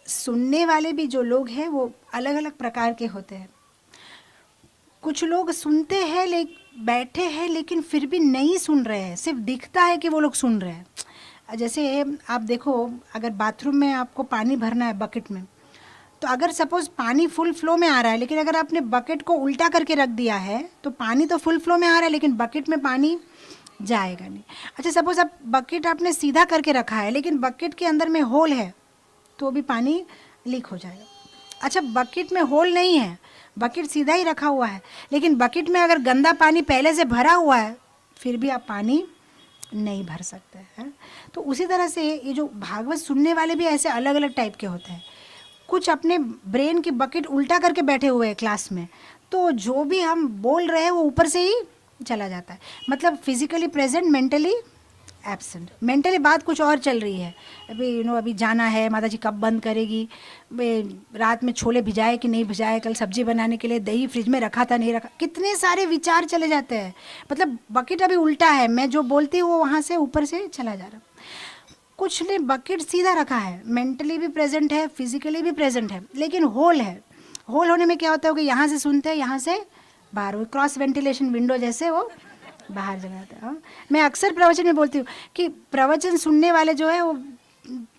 सुनने वाले भी जो लोग हैं वो अलग अलग प्रकार के होते हैं। कुछ लोग सुनते हैं बैठे हैं लेकिन फिर भी नहीं सुन रहे हैं, सिर्फ दिखता है कि वो लोग सुन रहे हैं। जैसे आप देखो, अगर बाथरूम में आपको पानी भरना है बकेट में, तो अगर सपोज पानी फुल फ्लो में आ रहा है, लेकिन अगर आपने बकेट को उल्टा करके रख दिया है तो पानी तो फुल फ्लो में आ रहा है लेकिन बकेट में पानी जाएगा नहीं। अच्छा, सपोज आप बकेट आपने सीधा करके रखा है लेकिन बकेट के अंदर में होल है तो भी पानी लीक हो जाएगा। अच्छा, बकेट में होल नहीं है, बकेट सीधा ही रखा हुआ है, लेकिन बकेट में अगर गंदा पानी पहले से भरा हुआ है फिर भी आप पानी नहीं भर सकते हैं। तो उसी तरह से ये जो भागवत सुनने वाले भी ऐसे अलग अलग टाइप के होते हैं। कुछ अपने ब्रेन की बकेट उल्टा करके बैठे हुए हैं क्लास में, तो जो भी हम बोल रहे हैं वो ऊपर से ही चला जाता है। मतलब physically present, mentally absent. Mentally बात कुछ और चल रही है, अभी अभी जाना है, माता जी कब बंद करेगी, रात में छोले भिजाए कि नहीं भिजाए, कल सब्जी बनाने के लिए दही फ्रिज में रखा था नहीं रखा, कितने सारे विचार चले जाते हैं। मतलब बकेट अभी उल्टा है, मैं जो बोलती हूँ वो वहाँ से ऊपर से चला जा रहा। कुछ ने बकेट सीधा रखा है, मेंटली भी प्रेजेंट है, फिजिकली भी प्रेजेंट है, लेकिन होल है। होल होने में क्या होता है कि यहाँ से सुनते हैं, यहाँ से बाहर, वो क्रॉस वेंटिलेशन विंडो जैसे वो बाहर चला जाता है। मैं अक्सर प्रवचन में बोलती हूँ कि प्रवचन सुनने वाले जो है वो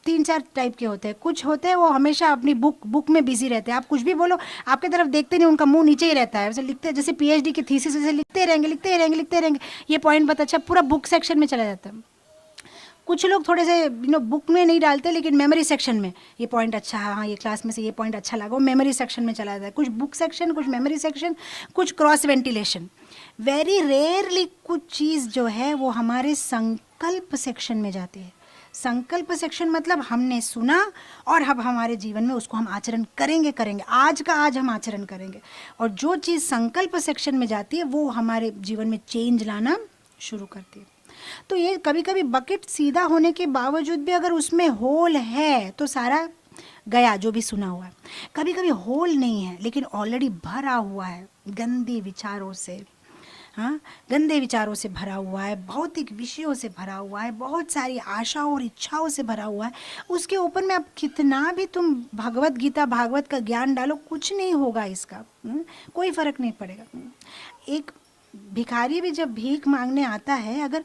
3-4 टाइप के होते हैं। कुछ होते हैं वो हमेशा अपनी बुक में बिजी रहते हैं, आप कुछ भी बोलो आपके तरफ देखते नहीं, उनका मुंह नीचे ही रहता है, वैसे लिखते, जैसे पीएचडी की थीसिस से लिखते रहेंगे लिखते रहेंगे लिखते रहेंगे, ये पॉइंट बहुत अच्छा, पूरा बुक सेक्शन में चला जाता है। कुछ लोग थोड़े से बुक में नहीं डालते लेकिन मेमोरी सेक्शन में, ये पॉइंट अच्छा है, हाँ ये क्लास में से ये पॉइंट अच्छा लगा, वो मेमोरी सेक्शन में चला जाता है। कुछ बुक सेक्शन, कुछ मेमोरी सेक्शन, कुछ क्रॉस वेंटिलेशन। वेरी रेयरली कुछ चीज़ जो है वो हमारे संकल्प सेक्शन में जाती है। संकल्प सेक्शन मतलब हमने सुना और अब हमारे जीवन में उसको हम आचरण करेंगे, आज का आज हम आचरण करेंगे। और जो चीज़ संकल्प सेक्शन में जाती है वो हमारे जीवन में चेंज लाना शुरू करती है। तो ये कभी कभी बकेट सीधा होने के बावजूद भी अगर उसमें होल है तो सारा गया जो भी सुना हुआ है। कभी कभी होल नहीं है लेकिन ऑलरेडी भरा हुआ है गंदे विचारों से, हाँ, गंदे विचारों से भरा हुआ है, भौतिक विषयों से भरा हुआ है, बहुत सारी आशाओं और इच्छाओं से भरा हुआ है। उसके ऊपर में अब कितना भी तुम भगवत गीता भागवत का ज्ञान डालो, कुछ नहीं होगा इसका, कोई फर्क नहीं पड़ेगा। एक भिखारी भी जब भीख मांगने आता है, अगर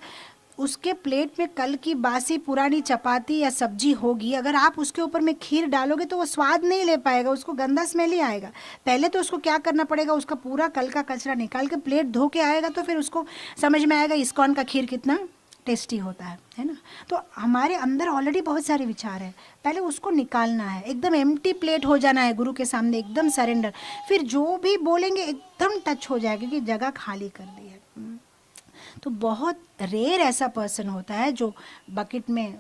उसके प्लेट में कल की बासी पुरानी चपाती या सब्जी होगी, अगर आप उसके ऊपर में खीर डालोगे तो वो स्वाद नहीं ले पाएगा, उसको गंदा स्मेल ही आएगा। पहले तो उसको क्या करना पड़ेगा, उसका पूरा कल का कचरा निकाल के प्लेट धो के आएगा, तो फिर उसको समझ में आएगा इस्कॉन का खीर कितना टेस्टी होता है ना। तो हमारे अंदर ऑलरेडी बहुत सारे विचार हैं, पहले उसको निकालना है, एकदम एम्प्टी प्लेट हो जाना है गुरु के सामने, एकदम सरेंडर। फिर जो भी बोलेंगे एकदम टच हो जाएगा क्योंकि जगह खाली कर दी है। तो बहुत रेयर ऐसा पर्सन होता है जो बकेट में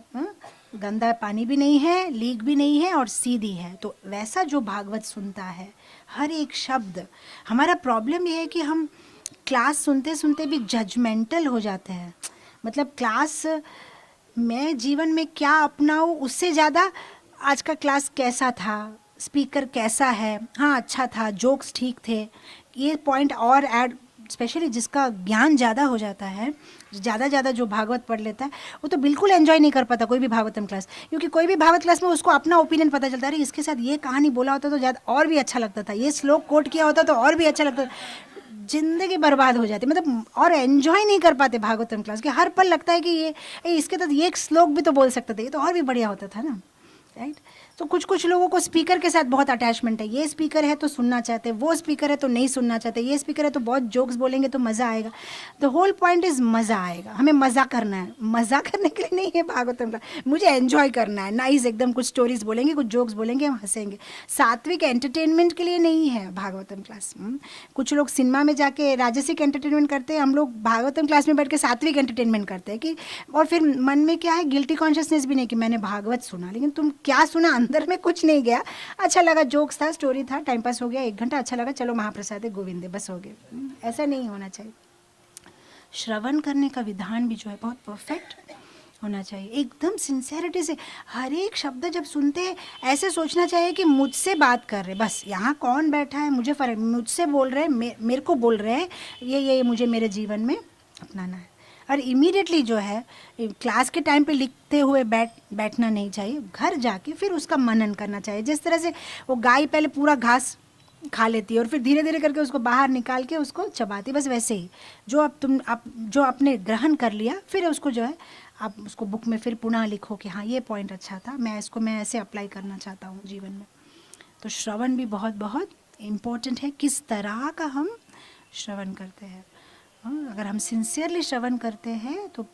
गंदा पानी भी नहीं है, लीक भी नहीं है और सीधी है। तो वैसा जो भागवत सुनता है, हर एक शब्द। हमारा प्रॉब्लम ये है कि हम क्लास सुनते सुनते भी जजमेंटल हो जाते हैं। मतलब क्लास मैं जीवन में क्या अपनाऊँ उससे ज़्यादा आज का क्लास कैसा था, स्पीकर कैसा है, हाँ अच्छा था, जोक्स ठीक थे, ये पॉइंट और ऐड। स्पेशली जिसका ज्ञान ज़्यादा हो जाता है, ज़्यादा जो भागवत पढ़ लेता है, वो तो बिल्कुल एंजॉय नहीं कर पाता कोई भी भागवतम क्लास, क्योंकि कोई भी भागवत क्लास में उसको अपना ओपिनियन पता चलता है। अरे इसके साथ ये कहानी बोला होता तो ज़्यादा और भी अच्छा लगता था, ये श्लोक कोट किया होता तो और भी अच्छा लगता था। जिंदगी बर्बाद हो जाती, मतलब और एंजॉय नहीं कर पाते भागवतम क्लास के। हर पल लगता है कि ये इसके तहत ये एक श्लोक भी तो बोल सकते थे, ये तो और भी बढ़िया होता था ना, राइट। तो कुछ लोगों को स्पीकर के साथ बहुत अटैचमेंट है, ये स्पीकर है तो सुनना चाहते हैं, वो स्पीकर है तो नहीं सुनना चाहते, ये स्पीकर है तो बहुत जोक्स बोलेंगे तो मज़ा आएगा। द होल पॉइंट इज़ मज़ा आएगा, हमें मज़ा करना है, मज़ा करने के लिए नहीं है भागवतम का, मुझे एंजॉय करना है, नाइस एकदम, कुछ स्टोरीज बोलेंगे, कुछ जोक्स बोलेंगे, हम हंसेंगे। सात्विक एंटरटेनमेंट के लिए नहीं है भागवतम क्लास। कुछ लोग सिनेमा में जाके राजसिक एंटरटेनमेंट करते हैं, हम लोग भागवतम क्लास में बैठ के सात्विक एंटरटेनमेंट करते हैं कि, और फिर मन में क्या है, गिल्टी कॉन्शियसनेस भी नहीं कि मैंने भागवत सुना, लेकिन तुम क्या सुना, अंदर में कुछ नहीं गया, अच्छा लगा, जोक्स था, स्टोरी था, टाइम पास हो गया, 1 घंटा अच्छा लगा, चलो महाप्रसाद है, गोविंदे, बस हो गए। ऐसा नहीं होना चाहिए। श्रवण करने का विधान भी जो है बहुत परफेक्ट होना चाहिए, एकदम सिंसेरिटी से। हर एक शब्द जब सुनते हैं ऐसे सोचना चाहिए कि मुझसे बात कर रहे, बस यहाँ कौन बैठा है मुझे फर्क, मुझसे बोल रहे हैं, मेरे को बोल रहे हैं, ये मुझे मेरे जीवन में अपनाना है। और इमीडिएटली जो है क्लास के टाइम पे लिखते हुए बैठना नहीं चाहिए, घर जाके फिर उसका मनन करना चाहिए। जिस तरह से वो गाय पहले पूरा घास खा लेती है और फिर धीरे धीरे करके उसको बाहर निकाल के उसको चबाती, बस वैसे ही जो आप जो आपने ग्रहण कर लिया फिर उसको जो है आप उसको बुक में फिर पुनः लिखो कि हाँ ये पॉइंट अच्छा था, मैं ऐसे अप्लाई करना चाहता हूँ जीवन में। तो श्रवण भी बहुत बहुत इम्पोर्टेंट है, किस तरह का हम श्रवण करते हैं। अगर हम सिंसियरली श्रवण करते हैं तो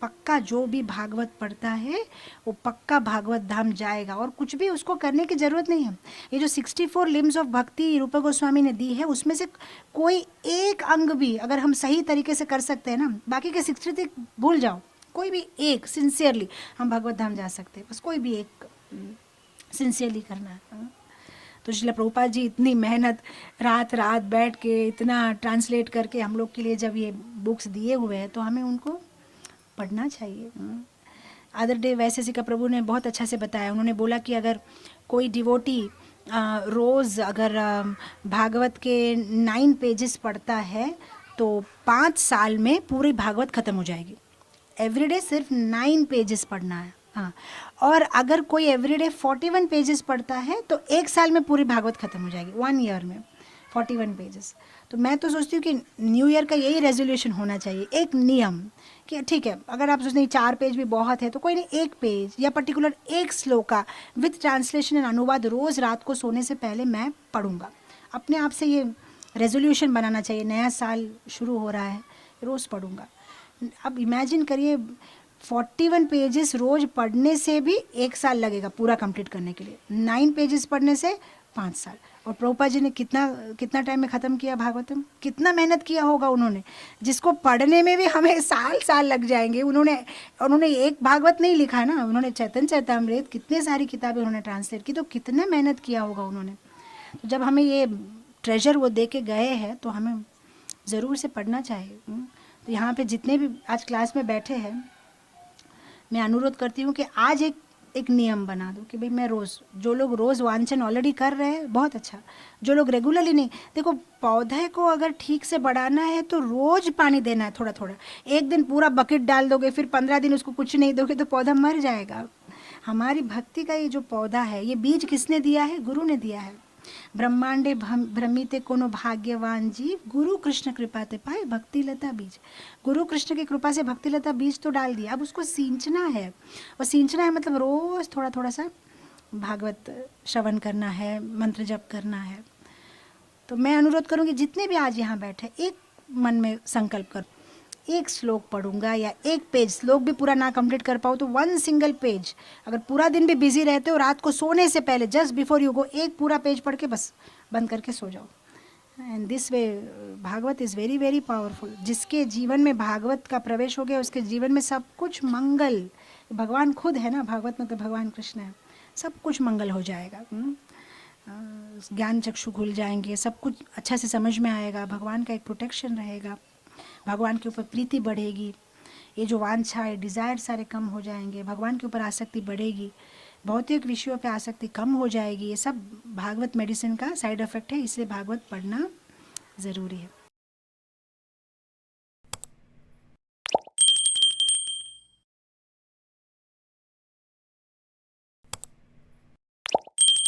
पक्का जो भी भागवत पढ़ता है वो पक्का भागवत धाम जाएगा, और कुछ भी उसको करने की ज़रूरत नहीं है। ये जो 64 लिम्स ऑफ भक्ति रूपा गोस्वामी ने दी है उसमें से कोई एक अंग भी अगर हम सही तरीके से कर सकते हैं ना, बाकी के 63 भूल जाओ, कोई भी एक सिंसियरली हम भागवत धाम जा सकते हैं, बस कोई भी एक सिंसियरली करना है। तो श्रील प्रभुपाद जी इतनी मेहनत रात रात बैठ के इतना ट्रांसलेट करके हम लोग के लिए जब ये बुक्स दिए हुए हैं तो हमें उनको पढ़ना चाहिए। अदर डे वैसे का प्रभु ने बहुत अच्छा से बताया, उन्होंने बोला कि अगर कोई डिवोटी रोज़ अगर भागवत के 9 पेजेस पढ़ता है तो 5 साल में पूरी भागवत ख़त्म हो जाएगी। एवरीडे सिर्फ 9 पेजेस पढ़ना है। हाँ, और अगर कोई एवरीडे 41 पेजेस पढ़ता है तो 1 साल में पूरी भागवत ख़त्म हो जाएगी, 1 ईयर में 41 पेजेस। तो मैं तो सोचती हूँ कि न्यू ईयर का यही रेजोल्यूशन होना चाहिए, एक नियम कि ठीक है अगर आप सोचते हैं 4 पेज भी बहुत है तो कोई नहीं, 1 पेज या पर्टिकुलर एक श्लोका विथ ट्रांसलेशन एंड अनुवाद रोज़ रात को सोने से पहले मैं पढ़ूँगा। अपने आप से ये रेजोल्यूशन बनाना चाहिए, नया साल शुरू हो रहा है, रोज़ पढ़ूँगा। अब इमेजिन करिए 41 पेजेस रोज़ पढ़ने से भी 1 साल लगेगा पूरा कंप्लीट करने के लिए, 9 पेजेस पढ़ने से 5 साल। और प्रभुपाद जी ने कितना टाइम में ख़त्म किया भागवतम, कितना मेहनत किया होगा उन्होंने, जिसको पढ़ने में भी हमें साल लग जाएंगे। उन्होंने एक भागवत नहीं लिखा ना, उन्होंने चैतन्य चरितामृत कितने सारी किताबें उन्होंने ट्रांसलेट की, तो कितना मेहनत किया होगा उन्होंने। तो जब हमें ये ट्रेजर वो दे के गए हैं तो हमें ज़रूर से पढ़ना चाहिए। तो यहाँ पे जितने भी आज क्लास में बैठे हैं मैं अनुरोध करती हूँ कि आज एक नियम बना दो कि भाई मैं रोज़, जो लोग रोज़ वांचन ऑलरेडी कर रहे हैं बहुत अच्छा, जो लोग रेगुलरली नहीं, देखो पौधे को अगर ठीक से बढ़ाना है तो रोज़ पानी देना है थोड़ा थोड़ा। एक दिन पूरा बकेट डाल दोगे फिर 15 दिन उसको कुछ नहीं दोगे तो पौधा मर जाएगा। हमारी भक्ति का ये जो पौधा है ये बीज किसने दिया है? गुरु ने दिया है। ब्रह्मांडे भ्रमिते कोनो भाग्यवान जीव, गुरु कृष्ण कृपा ते पाए भक्ति लता बीज। गुरु कृष्ण की कृपा से भक्ति लता बीज तो डाल दिया, अब उसको सींचना है। और सींचना है मतलब रोज़ थोड़ा थोड़ा सा भागवत श्रवण करना है, मंत्र जप करना है। तो मैं अनुरोध करूँगी जितने भी आज यहाँ बैठे एक मन में संकल्प कर, एक श्लोक पढ़ूंगा या एक पेज, श्लोक भी पूरा ना कंप्लीट कर पाओ तो 1 सिंगल पेज, अगर पूरा दिन भी बिजी रहते हो रात को सोने से पहले जस्ट बिफोर यू गो एक पूरा पेज पढ़ के बस बंद करके सो जाओ। And this way Bhagwat is very very powerful. जिसके जीवन में भागवत का प्रवेश हो गया उसके जीवन में सब कुछ मंगल, भगवान खुद है ना, भागवत में तो भगवान कृष्ण है, सब कुछ मंगल हो जाएगा। ज्ञान चक्षु खुल जाएंगे, सब कुछ अच्छा से समझ में आएगा, भगवान का एक प्रोटेक्शन रहेगा, भगवान के ऊपर प्रीति बढ़ेगी, ये जो वांछा है डिज़ायर सारे कम हो जाएंगे, भगवान के ऊपर आसक्ति बढ़ेगी, भौतिक विषयों पे आसक्ति कम हो जाएगी। ये सब भागवत मेडिसिन का साइड इफ़ेक्ट है, इसलिए भागवत पढ़ना ज़रूरी है।